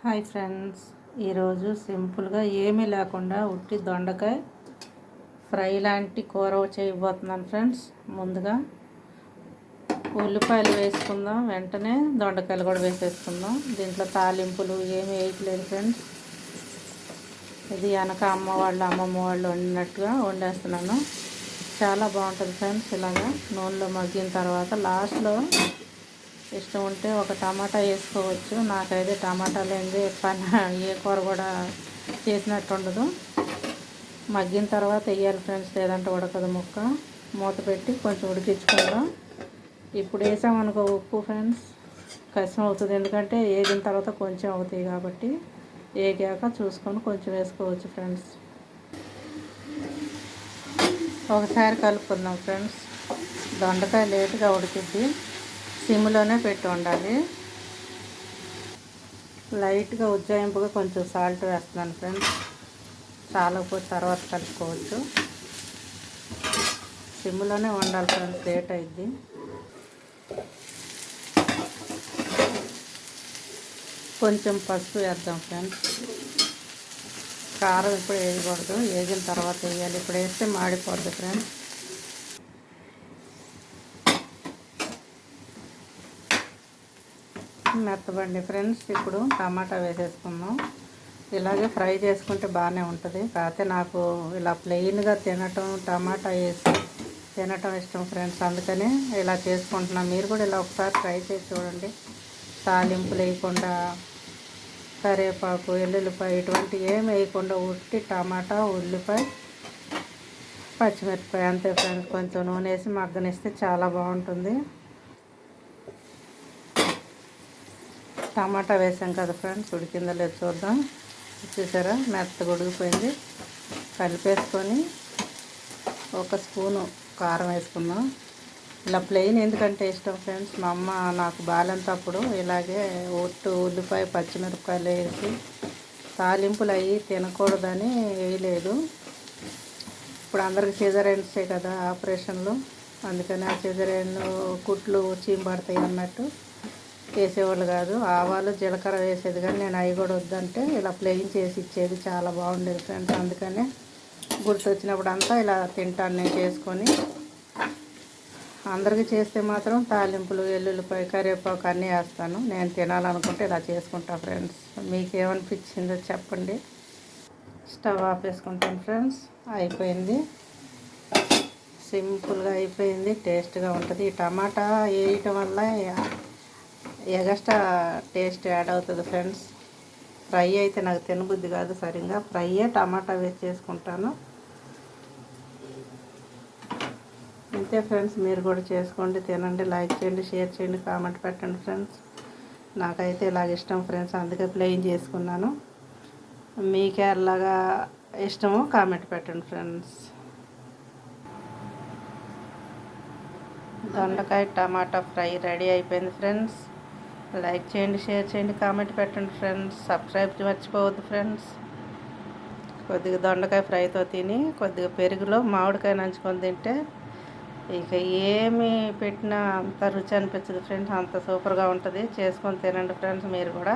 Hi friends, ఈరోజు సింపుల్గా ఏమీ లేకుండా ఉట్టి దొండకాయ ఫ్రై లాంటి కూర చేయబోతున్నాను ఫ్రెండ్స్. ముందుగా ఉల్లిపాయలు వేసుకుందాం, వెంటనే దొండకాయలు కూడా వేసేసుకుందాం. దీంట్లో తాలింపులు ఏమీ వేయట్లేదు ఫ్రెండ్స్. ఇది వెనక అమ్మమ్మ వాళ్ళు వండినట్టుగా వండేస్తున్నాను. చాలా బాగుంటుంది ఫ్రెండ్స్. ఇలాగా నూనెలో మగ్గిన తర్వాత లాస్ట్లో ఇష్టం ఉంటే ఒక టమాటా వేసుకోవచ్చు. నాకైతే టమాటా లేనిదే ఏ కూర కూడా చేసినట్టు ఉండదు. మగ్గిన తర్వాత వేయాలి ఫ్రెండ్స్, లేదంటే ఉడకదు ముక్క. మూత పెట్టి కొంచెం ఉడికించుకుందాం. ఇప్పుడు వేసామనుకో ఉప్పు ఫ్రెండ్స్ కష్టం అవుతుంది, ఎందుకంటే వేగిన తర్వాత కొంచెం అవుతాయి కాబట్టి వేగాక చూసుకొని కొంచెం వేసుకోవచ్చు ఫ్రెండ్స్. ఒకసారి కలుపుకుందాం ఫ్రెండ్స్. దొండకాయ లేటుగా ఉడికిద్ది, సిమ్లోనే పెట్టి ఉండాలి. లైట్గా ఉజ్జాయింపుగా కొంచెం సాల్ట్ వేస్తున్నాను ఫ్రెండ్స్. చాలకపోతే తర్వాత కలుపుకోవచ్చు. సిమ్లోనే ఉండాలి ఫ్రెండ్స్, లేట్ అయింది. కొంచెం పసుపు వేద్దాం ఫ్రెండ్స్. కారం ఇప్పుడు వేయకూడదు, వేగిన తర్వాత వేయాలి. ఇప్పుడు వేస్తే మాడిపోద్ది ఫ్రెండ్స్. మెత్తబండి ఫ్రెండ్స్. ఇప్పుడు టమాటా వేసేసుకుందాం. ఇలాగే ఫ్రై చేసుకుంటే బాగానే ఉంటుంది, కాకపోతే నాకు ఇలా ప్లెయిన్గా తినటం, టమాటా వేసి తినటం ఇష్టం ఫ్రెండ్స్. అందుకని ఇలా చేసుకుంటున్నాను. మీరు కూడా ఇలా ఒకసారి ట్రై చేసి చూడండి. తాలింపులు వేయకుండా, కరివేపాకు, ఎల్లుల్లిపాయ ఇటువంటి ఏమి వేయకుండా ఉట్టి టమాటా, ఉల్లిపాయ, పచ్చిమిరపకాయ అంతే ఫ్రెండ్స్. కొంచెం నూనె వేసి మగ్గనిస్తే చాలా బాగుంటుంది. టమాటా వేసాం కదా ఫ్రెండ్స్, ఉడికిందో లేదు చూద్దాం. చూసారా, మెత్తగా ఉడికిపోయింది. కలిపేసుకొని ఒక స్పూను కారం వేసుకుందాం. ఇలా ప్లెయిన్ ఎందుకంటే ఇష్టం ఫ్రెండ్స్, మా అమ్మ నాకు బాలేనప్పుడు ఇలాగే ఉల్లిపాయ, పచ్చిమిరపకాయలు వేసి తాలింపులు అవి తినకూడదని వేయలేదు. ఇప్పుడు అందరికి సిజేరియన్సే కదా ఆపరేషన్లు, అందుకని ఆ సిజేరియన్ కుట్లు చీమపడతాయి అన్నట్టు వేసేవాళ్ళు కాదు. ఆవాలు, జీలకర్ర వేసేది, కానీ నేను అవి కూడా వద్దంటే ఇలా ప్లెయిన్ చేసి ఇచ్చేది. చాలా బాగుండేది ఫ్రెండ్స్. అందుకనే గుర్తొచ్చినప్పుడు అంతా ఇలా తింటాను నేను చేసుకొని. అందరికీ చేస్తే మాత్రం తాలింపులు, ఎల్లుల్లిపాయ, కరివేపాకు అన్నీ వేస్తాను. నేను తినాలనుకుంటే ఇలా చేసుకుంటా ఫ్రెండ్స్. మీకేమనిపించిందో చెప్పండి. స్టవ్ ఆపేసుకుంటాను ఫ్రెండ్స్. అయిపోయింది, సింపుల్గా అయిపోయింది. టేస్ట్గా ఉంటుంది. ఈ టమాటా వేయటం వల్ల ఎగస్ట్రా టేస్ట్ యాడ్ అవుతుంది ఫ్రెండ్స్. ఫ్రై అయితే నాకు తినబుద్ధి కాదు సరిగ్గా. ఫ్రైయే టమాటా వేసి చేసుకుంటాను. అంతే ఫ్రెండ్స్, మీరు కూడా చేసుకోండి, తినండి, లైక్ చేయండి, షేర్ చేయండి, కామెంట్ పెట్టండి ఫ్రెండ్స్. నాకైతే ఇలాగ ఇష్టం ఫ్రెండ్స్, అందుకే ప్లెయిన్ చేసుకున్నాను. మీకే అలాగా ఇష్టమో కామెంట్ పెట్టండి ఫ్రెండ్స్. దొండకాయ టమాటా ఫ్రై రెడీ అయిపోయింది ఫ్రెండ్స్. లైక్ చేయండి, షేర్ చేయండి, కామెంట్ పెట్టండి ఫ్రెండ్స్. సబ్స్క్రైబ్ మర్చిపోవద్దు ఫ్రెండ్స్. కొద్దిగా దొండకాయ ఫ్రైతో తిని కొద్దిగా పెరుగులో మామిడికాయ నంచుకొని తింటే ఇక ఏమి పెట్టినా అంత రుచి అనిపించదు ఫ్రెండ్స్. అంత సూపర్గా ఉంటుంది. చేసుకొని తినండి ఫ్రెండ్స్ మీరు కూడా.